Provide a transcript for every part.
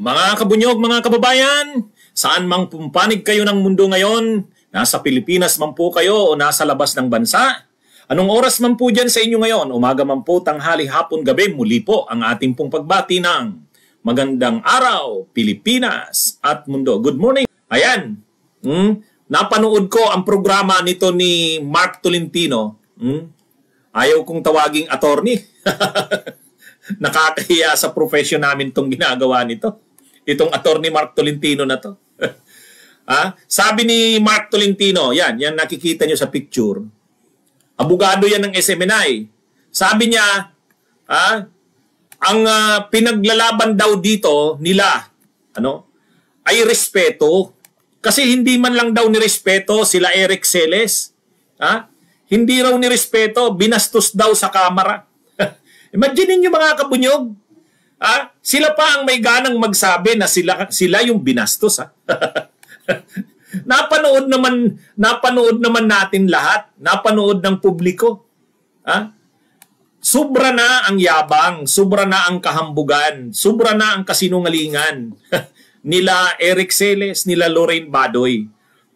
Mga kabunyog, mga kababayan, saan mang pumpanig kayo ng mundo ngayon, nasa Pilipinas man po kayo o nasa labas ng bansa, anong oras man po dyan sa inyo ngayon, umaga man po, tanghali, hapon, gabi, muli po ang ating pong pagbati ng magandang araw, Pilipinas at mundo. Good morning. Ayan, napanood ko ang programa nito ni Mark Tolentino. Ayaw kong tawaging attorney. Nakakahiya sa profession namin itong ginagawa nito. Itong attorney Mark Tolentino na to. Sabi ni Mark Tolentino, yan nakikita nyo sa picture. Abogado yan ng SMNI. Sabi niya, ang pinaglalaban daw dito nila, ay respeto. Kasi hindi man lang daw nirespeto sila Eric Celes. Hindi raw nirespeto, binastos daw sa kamera. Imagine niyo mga kabunyog, sila pa ang may ganang magsabi na sila yung binastos. Napanood naman natin lahat, napanood ng publiko. Sobra na ang yabang, sobra na ang kahambugan, sobra na ang kasinungalingan nila Eric Celes, nila Lorraine Badoy.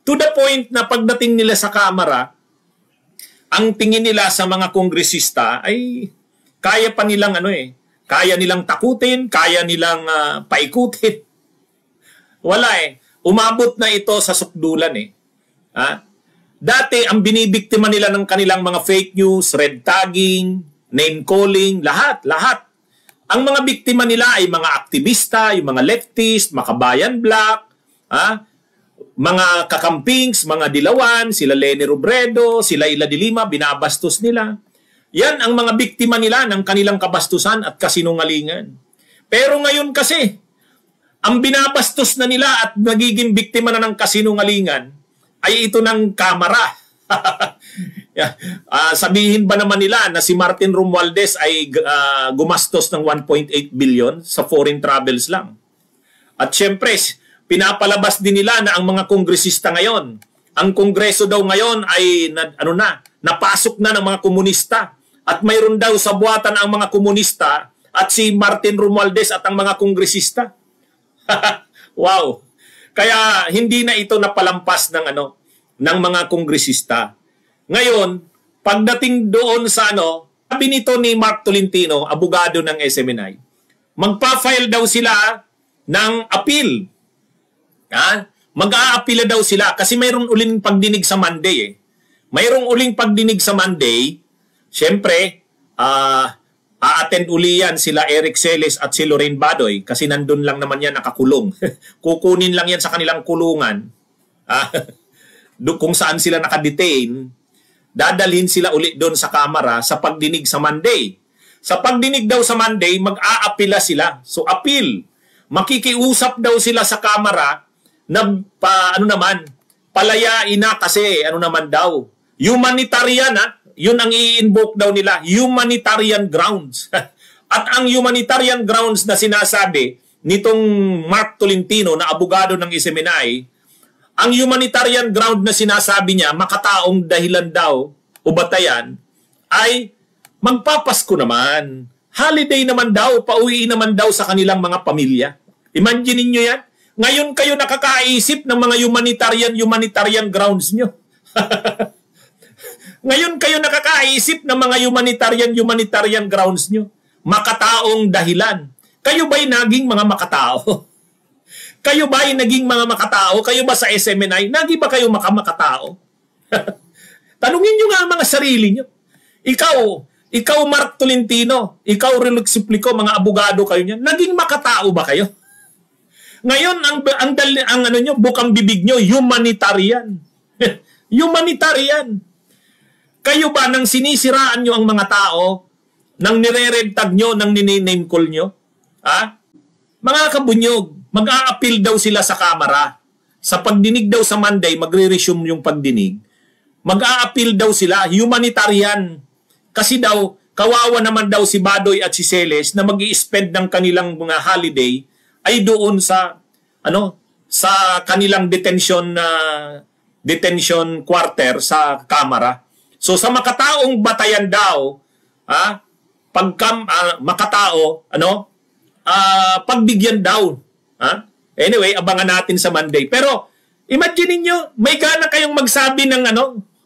To the point na pagdating nila sa kamera, ang tingin nila sa mga kongresista ay kaya pa nilang kaya nilang takutin, kaya nilang paikutin. Wala umabot na ito sa sukdulan Dati ang binibiktima nila ng kanilang mga fake news, red tagging, name calling, lahat. Ang mga biktima nila ay mga aktivista, yung mga leftist, makabayan black, mga kakampings, mga dilawan, sila Leni Robredo, sila Ila de Lima, binabastos nila. Yan ang mga biktima nila ng kanilang kabastusan at kasinungalingan. Pero ngayon kasi, ang binabastos na nila at nagiging biktima na ng kasinungalingan ay ito ng kamera. Sabihin ba naman nila na si Martin Romualdez ay gumastos ng 1.8 billion sa foreign travels lang? At syempre, pinapalabas din nila na ang mga kongresista ngayon, ang kongreso daw ngayon ay napasok na ng mga komunista. At mayroon daw sa buwatan ang mga komunista at si Martin Romualdez at ang mga kongresista. Wow. Kaya hindi na ito napalampas ng mga kongresista. Ngayon, pagdating doon sa sabi nito ni Mark Tolentino, abogado ng SMNI, magpa-file daw sila ng appeal. Mag-a-appeal daw sila kasi mayroong uling pagdinig sa Monday Mayroong uling pagdinig sa Monday. Siyempre, a-attend uli yan sila Eric Celes at si Lorraine Badoy kasi nandun lang naman yan nakakulong. Kukunin lang yan sa kanilang kulungan. Kung saan sila nakadetain, dadalhin sila uli doon sa kamera sa pagdinig sa Monday. Sa pagdinig daw sa Monday, mag-aapila sila. So, appeal. Makikiusap daw sila sa kamera na palayain na kasi naman daw. Humanitarian yun ang i-invoke daw nila, humanitarian grounds. At ang humanitarian grounds na sinasabi nitong Mark Tolentino na abogado ng SMNI, ang humanitarian ground na sinasabi niya, makataong dahilan daw o batayan, ay magpapasko naman. Holiday naman daw, pauwi naman daw sa kanilang mga pamilya. Imagine niyo yan. Ngayon kayo nakakaisip ng mga humanitarian grounds nyo. Ngayon kayo nakakaisip ng mga humanitarian grounds nyo. Makataong dahilan. Kayo ba'y naging mga makatao? Kayo ba'y naging mga makatao? Kayo ba sa SMNI? Nagi ba kayo makatao? Tanungin nyo nga ang mga sarili nyo. Ikaw Mark Tolentino, ikaw Relux Suplico, mga abogado kayo niyan. Naging makatao ba kayo? Ngayon, ang bukang bibig nyo, humanitarian. Humanitarian. Kayo ba nang sinisiraan nyo ang mga tao, nang nire-red tag nyo, nang nine-name call nyo? Mga kabunyog, mag-a-appeal daw sila sa kamera. Sa pagdinig daw sa Monday, magre-resume yung pagdinig. Mag-a-appeal daw sila, humanitarian. Kasi daw, kawawa naman daw si Badoy at si Celes na mag-i-spend ng kanilang mga holiday ay doon sa kanilang detention quarter sa kamera. So sa makataong batayan daw, makatao, pagbigyan daw Ha? Anyway, abangan natin sa Monday. Pero, imagine niyo, may gana kayong magsabi ng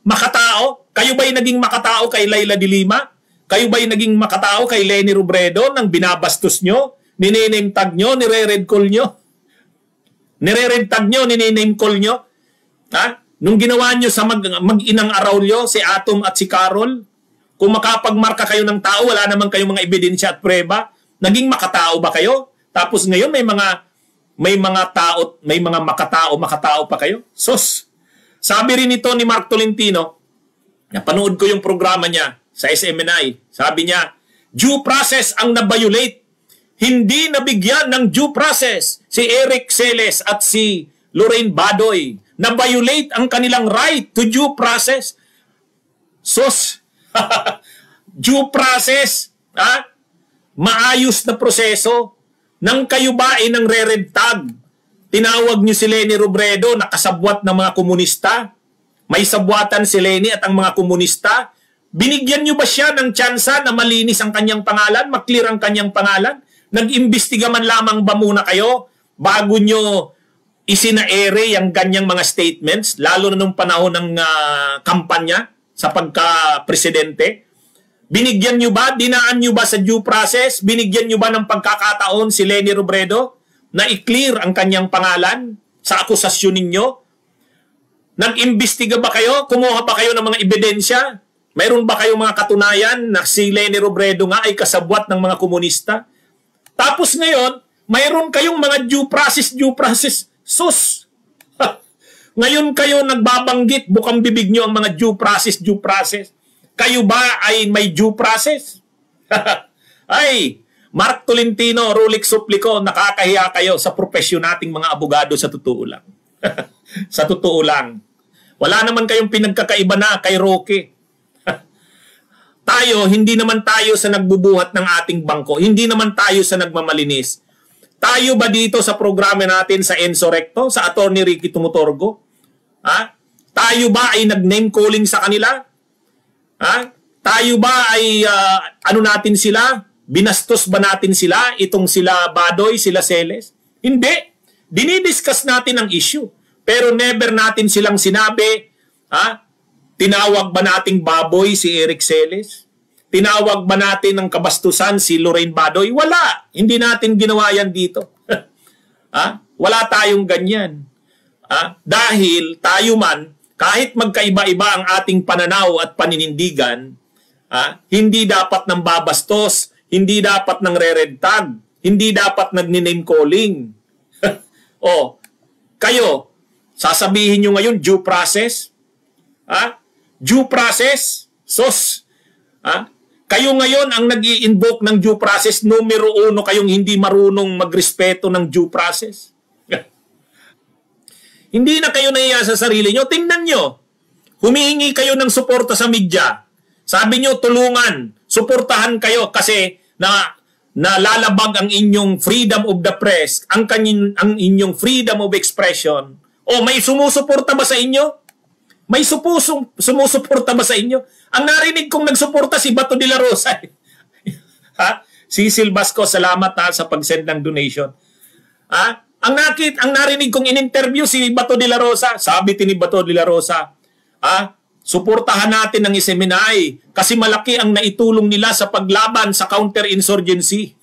makatao? Kayo ba'y naging makatao kay Laila de Lima? Kayo ba'y naging makatao kay Leni Robredo nang binabastos nyo? Ninename tag nyo? Nire-red call nyo? Nire-red tag nyo? Ninename call nyo? Ha? Nung ginawa nyo sa mag-inang Araulio, si Atom at si Carol, kung makapagmarka kayo ng tao, wala naman kayong mga ebidensya at preba, naging makatao ba kayo? Tapos ngayon may mga makatao pa kayo? Sus! Sabi rin ito ni Mark Tolentino, napanood ko yung programa niya sa SMNI. Sabi niya, due process ang na-violate. Hindi nabigyan ng due process si Eric Celes at si Lorraine Badoy. Na-violate ang kanilang right to due process. Sus! Due process, ha? Maayos na proseso. Nang kayo ba ay nang re-red tag, tinawag niyo si Leni Robredo na kasabwat ng mga komunista? May sabwatan si Leni at ang mga komunista? Binigyan niyo ba siya ng tsansa na malinis ang kanyang pangalan, maklear ang kanyang pangalan? Nag-imbestiga man lamang ba muna kayo bago niyo isinaere yung ganyang mga statements, lalo na nung panahon ng kampanya sa pagka-presidente? Binigyan nyo ba, dinaan nyo ba sa due process? Binigyan nyo ba ng pagkakataon si Leni Robredo na i-clear ang kanyang pangalan sa akusasyon ninyo? Nag-imbestiga ba kayo? Kumuha ba kayo ng mga ebidensya? Mayroon ba kayong mga katunayan na si Leni Robredo nga ay kasabwat ng mga komunista? Tapos ngayon, mayroon kayong mga due process. Sus! Ngayon kayo nagbabanggit, bukang bibig nyo ang mga due process. Kayo ba ay may due process? Ay, Mark Tolentino, Rolex Suplico, nakakahiya kayo sa profesyon nating mga abogado sa totoo lang. Sa totoo lang. Wala naman kayong pinagkakaiba na kay Roque. Tayo, hindi naman tayo sa nagbubuhat ng ating bangko. Hindi naman tayo sa nagmamalinis. Tayo ba dito sa programa natin sa Enzo Recto, sa Attorney Ricky Tumutorgo? Ha? Tayo ba ay nag-name calling sa kanila? Ha? Tayo ba ay natin sila? Binastos ba natin sila? Itong sila Badoy, sila Celes? Hindi. Dinidiscuss natin ang issue. Pero never natin silang sinabi, ha? Tinawag ba nating baboy si Eric Celes? Tinawag ba natin ng kabastusan si Lorraine Badoy? Wala. Hindi natin ginawa yan dito. Ha? Wala tayong ganyan. Ha? Dahil tayo man, kahit magkaiba-iba ang ating pananaw at paninindigan, hindi dapat nang babastos, hindi dapat nang re-red tag, hindi dapat nag-name calling. O, kayo, sasabihin nyo ngayon, due process? Due process? Sos? Kayo ngayon ang nag-i-invoke ng due process, numero 1 kayong hindi marunong magrespeto ng due process. Hindi na kayo nahiya sa sarili nyo. Tingnan nyo. Humihingi kayo ng suporta sa media. Sabi nyo, tulungan. Suportahan kayo kasi nalalabag ang inyong freedom of the press, ang inyong freedom of expression. O may sumusuporta ba sa inyo? May sumusuporta ba sa inyo? Ang narinig kong nagsuporta si Bato de la Rosa. Cecil Basco, salamat sa pag-send ng donation. Ang narinig kong in-interview si Bato de la Rosa. Sabi ni Bato de la Rosa, suportahan natin ang SMNI kasi malaki ang naitulong nila sa paglaban sa counterinsurgency.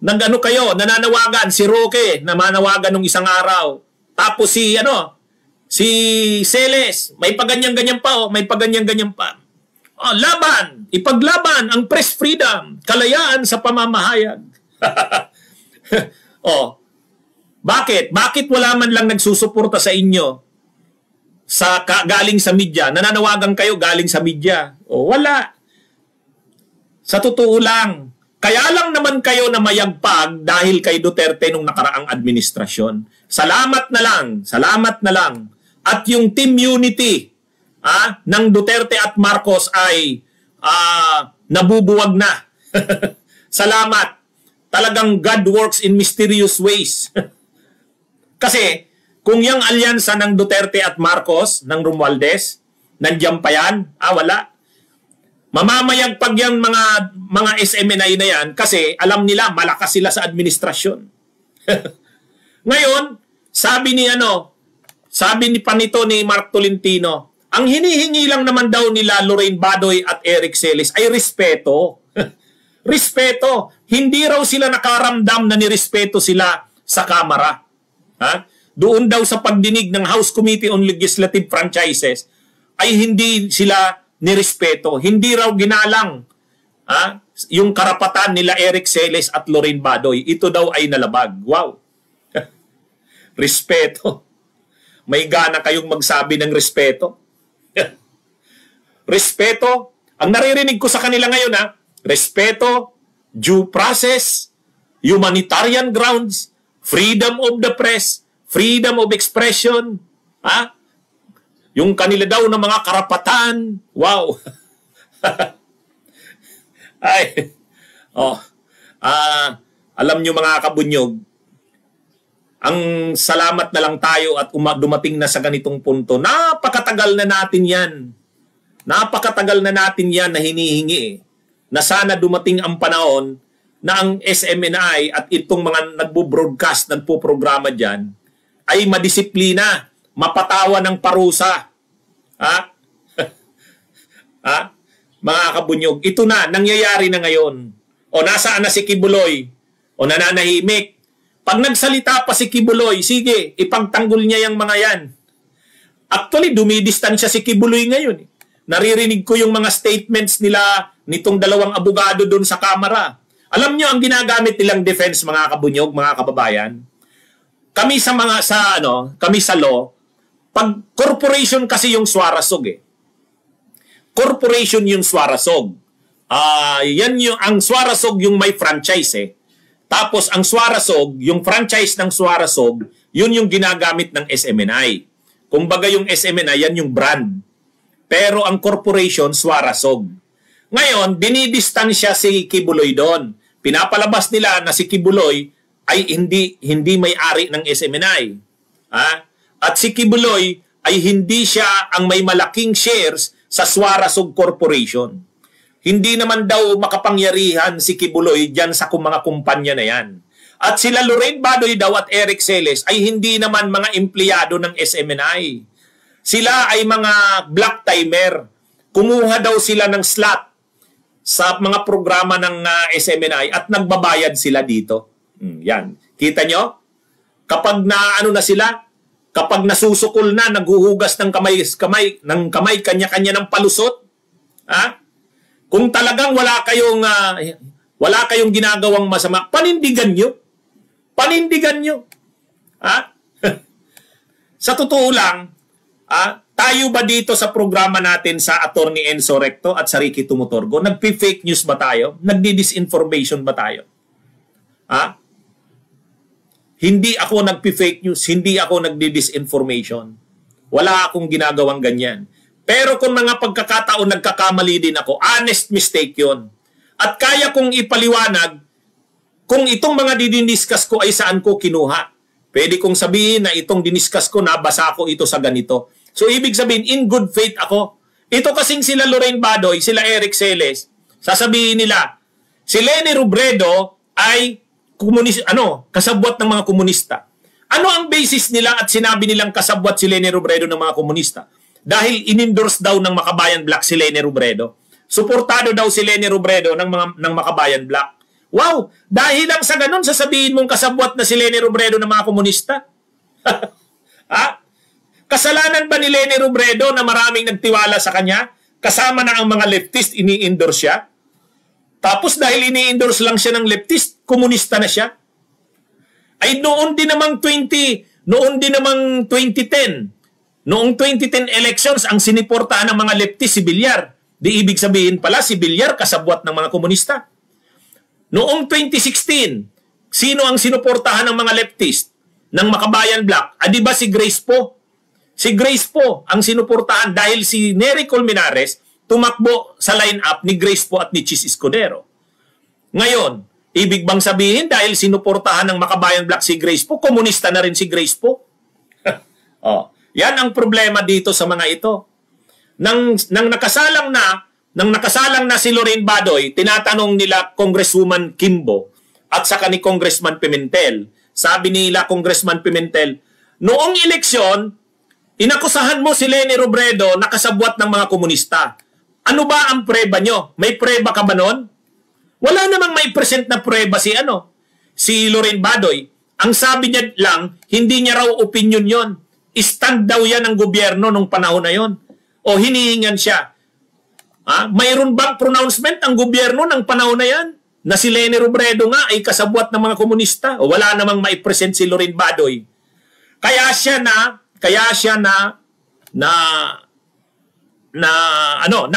Nagano kayo, nananawagan si Roque, namanawagan nung isang araw. Tapos si Celes, may paganyan-ganyan pa, may paganyan-ganyan pa. Laban, ipaglaban ang press freedom, kalayaan sa pamamahayag. Bakit? Bakit wala man lang nagsusuporta sa inyo galing sa media? Nananawagan kayo galing sa media. Wala. Sa totoo lang. Kaya lang naman kayo na mayagpag dahil kay Duterte nung nakaraang administrasyon. Salamat na lang. Salamat na lang. At yung team unity ng Duterte at Marcos ay nabubuwag na. Salamat. Talagang God works in mysterious ways. Kasi kung yung alyansa ng Duterte at Marcos, ng Romualdez, nandiyan pa yan, wala. Mamamayagpag yung mga SMNI na yan kasi alam nila malakas sila sa administrasyon. Ngayon, sabi ni panito ni Mark Tolentino, ang hinihingi lang naman daw nila Lorraine Badoy at Eric Celis ay respeto. Respeto. Hindi raw sila nakaramdam na nirespeto sila sa Kamara. Ha? Doon daw sa pagdinig ng House Committee on Legislative Franchises ay hindi sila nirespeto. Hindi raw ginalang yung karapatan nila Eric Celis at Lorraine Badoy. Ito daw ay nalabag. Wow. Respeto. May gana kayong magsabi ng respeto. Respeto. Ang naririnig ko sa kanila ngayon, respeto, due process, humanitarian grounds, freedom of the press, freedom of expression, yung kanila daw na mga karapatan. Wow. Ay. Alam nyo mga kabunyog, ang salamat na lang tayo at dumating na sa ganitong punto. Napakatagal na natin yan. Napakatagal na natin yan na hinihingi. Na sana dumating ang panahon na ang SMNI at itong mga nagbo-broadcast, nagpo-programa dyan, ay madisiplina, mapatawa ng parusa. Mga kabunyog, ito na, nangyayari na ngayon. O nasaan na si Kibuloy? O nananahimik? Pag nagsalita pa si Kibuloy, sige, ipagtanggol niya yung mga yan. Actually, dumidistansya si Kibuloy ngayon. Naririnig ko yung mga statements nila nitong dalawang abogado doon sa Kamara. Alam nyo, ang ginagamit nilang defense, mga kabunyog, mga kababayan, kami sa law, pag corporation kasi yung Suarasog Corporation yung Suarasog. Ang Suarasog yung may franchise Tapos ang Suarasog, yung franchise ng Suarasog, yun yung ginagamit ng SMNI. Kumbaga yung SMNI, yan yung brand. Pero ang corporation, Suarasog. Ngayon, dinidistansya si Kibuloy doon. Pinapalabas nila na si Kibuloy ay hindi may-ari ng SMNI. At si Kibuloy ay hindi siya ang may malaking shares sa Suarasog Corporation. Hindi naman daw makapangyarihan si Kibuloy dyan sa mga kumpanya na yan. At sila Lorraine Badoy daw at Eric Celis ay hindi naman mga empleyado ng SMNI. Sila ay mga black timer. Kumuha daw sila ng slot sa mga programa ng SMNI at nagbabayad sila dito. Yan. Kita nyo? Kapag kapag nasusukol na, naghuhugas ng kamay kanya-kanya ng palusot, kung talagang wala kayong ginagawang masama, panindigan nyo. Panindigan nyo. Sa totoo lang, tayo ba dito sa programa natin sa Attorney Enzo Recto at sa Ricky Tumutorgo, nagpi-fake news ba tayo? Nagdi-disinformation ba tayo? Hindi ako nagpi-fake news, hindi ako nagdi-disinformation. Wala akong ginagawang ganyan. Pero kung mga pagkakataon nagkakamali din ako, honest mistake yon. At kaya kong ipaliwanag kung itong mga diniscuss ko ay saan ko kinuha. Pwede kong sabihin na itong diniscuss ko, nabasa ko ito sa ganito. So ibig sabihin, in good faith ako. Ito kasing sila Lorraine Badoy, sila Eric Celis, sasabihin nila, si Leni Robredo ay kasabwat ng mga komunista. Ano ang basis nila at sinabi nilang kasabwat si Leni Robredo ng mga komunista? Dahil in-endorse daw ng Makabayan Black si Leni Robredo. Suportado daw si Leni Robredo ng Makabayan Black. Wow! Dahil lang sa ganun, sasabihin mong kasabwat na si Leni Robredo ng mga komunista? Kasalanan ba ni Leni Robredo na maraming nagtiwala sa kanya? Kasama na ang mga leftist, ini-endorse siya? Tapos dahil ini-endorse lang siya ng leftist, komunista na siya? Ay noon din namang 2010, noong 2010 elections, ang siniportahan ng mga leftist si Villar. Di ibig sabihin pala si Villar kasabwat ng mga komunista. Noong 2016, sino ang sinuportahan ng mga leftist ng Makabayan Black? Di ba si Grace Poe? Si Grace Poe ang sinuportahan dahil si Nery Colmenares tumakbo sa line-up ni Grace Poe at ni Chis Escudero. Ngayon, ibig bang sabihin dahil sinuportahan ng Makabayan Black si Grace Poe, komunista na rin si Grace Poe? Yan ang problema dito sa mga ito. Nang nakasalang na nang nakasalang na si Lorraine Badoy, tinatanong nila Congresswoman Kimbo at saka ni Congressman Pimentel. Sabi nila Congressman Pimentel, noong eleksyon, inakusahan mo si Leni Robredo na kasabwat ng mga komunista. Ano ba ang preba nyo? May preba ka ba nun? Wala namang may present na preba si Lorraine Badoy. Ang sabi niya lang, hindi niya raw opinion yon. Stand daw yan ng gobyerno nung panahon na yon. O hinihingan siya. Mayroon bang pronouncement ang gobyerno ng panahon na yan? Na si Leni Robredo nga ay kasabwat ng mga komunista? O wala namang may present si Lorraine Badoy. Kaya siya na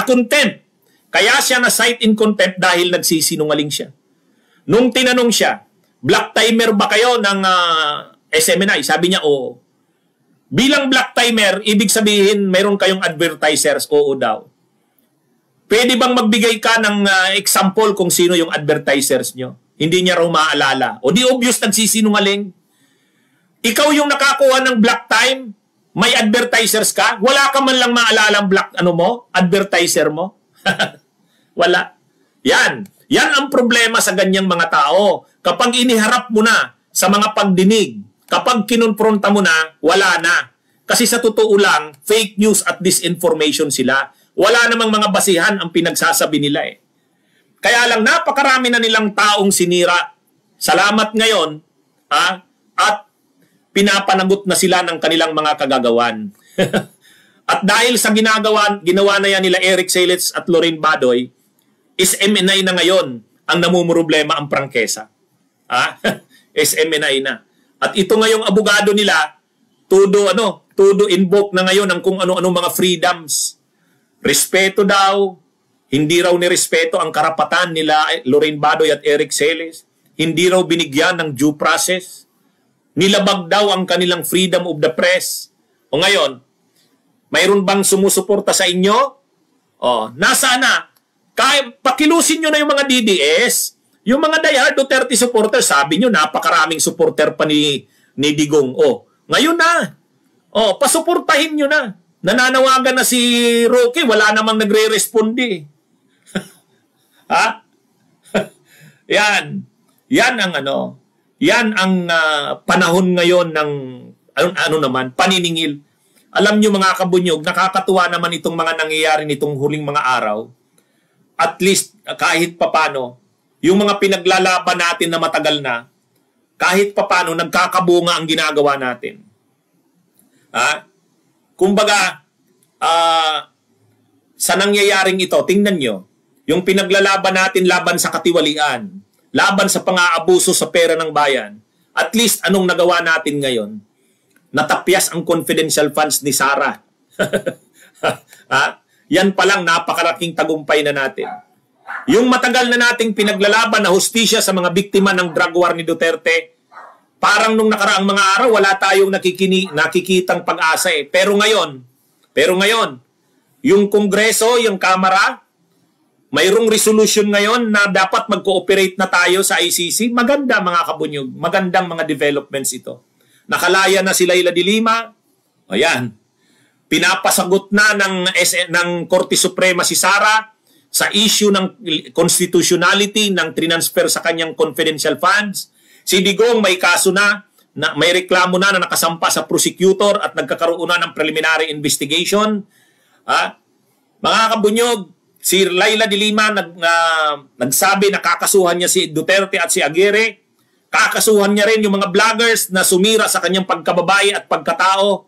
contempt. Kaya siya na cite in contempt dahil nagsisinungaling siya. Nung tinanong siya, black timer ba kayo ng SMNI? Sabi niya, oo. Bilang black timer, ibig sabihin mayroon kayong advertisers? Oo daw. Pwede bang magbigay ka ng example kung sino yung advertisers nyo? Hindi niya raw maalala. O di obvious nagsisinungaling. Ikaw yung nakakuha ng black time, may advertisers ka, wala ka man lang maalala ang black advertiser mo. Wala. Yan ang problema sa ganyang mga tao. Kapag iniharap mo na sa mga pagdinig, kapag kinonfronta mo na, wala na. Kasi sa totoo lang, fake news at disinformation sila. Wala namang mga basihan ang pinagsasabi nila eh. Kaya lang napakarami na nilang taong sinira. Salamat ngayon, at pinapanagot na sila ng kanilang mga kagagawan. At dahil sa ginawa na yan nila Eric Selitz at Lorraine Badoy, SMNI na ngayon ang namumroblema ang prangkesa. SMNI na. At ito ngayong abogado nila, todo invoke na ngayon ang kung ano-ano mga freedoms. Respeto daw, hindi raw nirespeto ang karapatan nila Lorraine Badoy at Eric Selitz. Hindi raw binigyan ng due process. Nilabag daw ang kanilang freedom of the press. O ngayon, mayroon bang sumusuporta sa inyo? Nasaan na? Pakilusin nyo na yung mga DDS. Yung mga diehard Duterte supporters, sabi nyo, napakaraming supporter pa ni Digong. Ngayon na. Pasuportahin nyo na. Nananawagan na si Roque, wala namang nagre-responde. Yan ang panahon ngayon ng paniningil. Alam nyo mga kabunyog, nakakatuwa naman itong mga nangyayari nitong huling mga araw. At least kahit papano, yung mga pinaglalaban natin na matagal na, kahit papano nagkakabunga ang ginagawa natin. Kumbaga, sa nangyayaring ito, tingnan nyo, yung pinaglalaban natin laban sa katiwalian, laban sa pang-aabuso sa pera ng bayan, at least anong nagawa natin ngayon? Natapyas ang confidential funds ni Sara. Yan palang napakalaking tagumpay na natin. Yung matagal na nating pinaglalaban na hustisya sa mga biktima ng drug war ni Duterte, parang nung nakaraang mga araw, wala tayong nakikitang pag-asa eh. Pero ngayon, yung Kongreso, yung Kamara, mayroong resolution ngayon na dapat mag-cooperate na tayo sa ICC. Maganda mga kabunyog, magandang mga developments ito. Nakalaya na si Leila de Lima. Ayan. Pinapasagot na ng Korte Suprema si Sara sa issue ng constitutionality ng transfer sa kanyang confidential funds. Si Digong may kaso na may reklamo na nakasampa sa prosecutor at nagkakaroon na ng preliminary investigation. Mga kabunyog, si Leila de Lima nagsabi na kakasuhan niya si Duterte at si Aguirre. Kakasuhan niya rin yung mga vloggers na sumira sa kanyang pagkababae at pagkatao.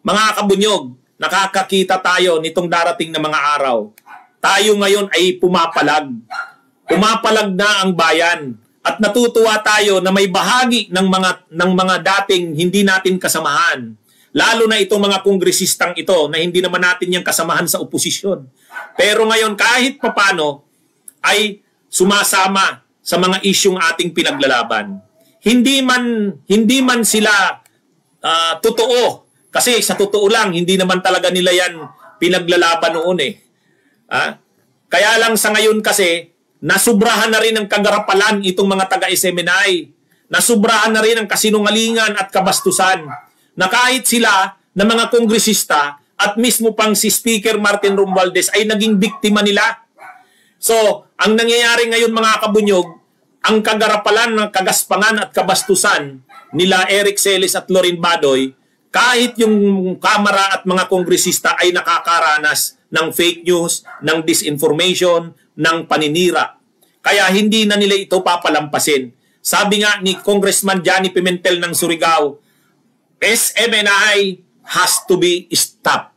Mga kabunyog, nakakakita tayo nitong darating na mga araw. Tayo ngayon ay pumapalag. Pumapalag na ang bayan. At natutuwa tayo na may bahagi ng mga dating hindi natin kasamahan. Lalo na itong mga kongresistang ito na hindi naman natin yung kasamahan sa oposisyon. Pero ngayon kahit papano ay sumasama sa mga isyong ating pinaglalaban. Hindi man sila totoo. Kasi sa totoo lang, hindi naman talaga nila yan pinaglalaban noon eh. Kaya lang sa ngayon kasi, nasubrahan na rin ang kagarapalan itong mga taga-SMNI. Nasubrahan na rin ang kasinungalingan at kabastusan. Na kahit sila na mga kongresista at mismo pang si Speaker Martin Romualdez ay naging biktima nila. So, ang nangyayari ngayon mga kabunyog, ang kagarapalan ng kagaspangan at kabastusan nila Eric Celis at Lorin Badoy, kahit yung Kamara at mga kongresista ay nakakaranas ng fake news, ng disinformation, ng paninira. Kaya hindi na nila ito papalampasin. Sabi nga ni Congressman Johnny Pimentel ng Surigao, SMNI has to be stopped.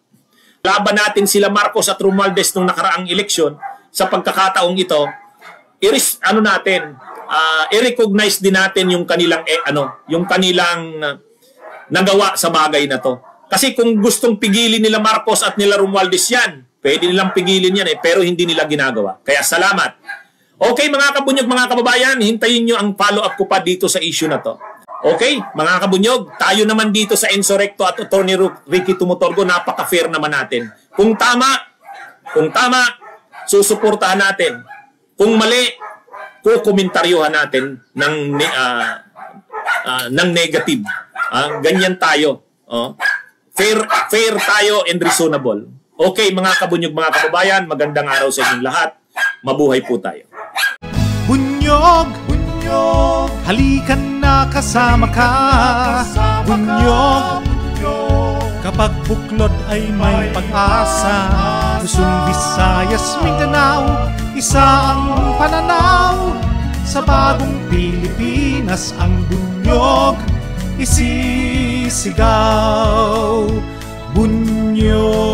Laban natin sila Marcos at Romualdez nung nakaraang eleksyon. Sa pagkakataong ito, i-recognize din natin yung kanilang nagawa sa bagay na to. Kasi kung gustong pigilin nila Marcos at nila Romualdez yan, pwede nilang pigilin yan pero hindi nila ginagawa. Kaya salamat. Okay mga kabunyog, mga kababayan, hintayin nyo ang follow-up ko pa dito sa issue na to. Okay, mga kabunyog, tayo naman dito sa Insurrecto at Attorney Ricky Tumutorgo, napaka-fair naman natin. Kung tama, susuportahan natin. Kung mali, kukomentaryuhan natin ng negative. Ganyan tayo. Fair tayo and reasonable. Okay, mga kabunyog, mga kababayan, magandang araw sa inyong lahat. Mabuhay po tayo. Bunyog, bunyog, halikan na kasama ka. Bunyog, kapag buklod ay may pag-asa. Luzon, Visayas, Mindanao, isa ang pananaw. Sa bagong Pilipinas ang bunyog isisigaw. Bunyog.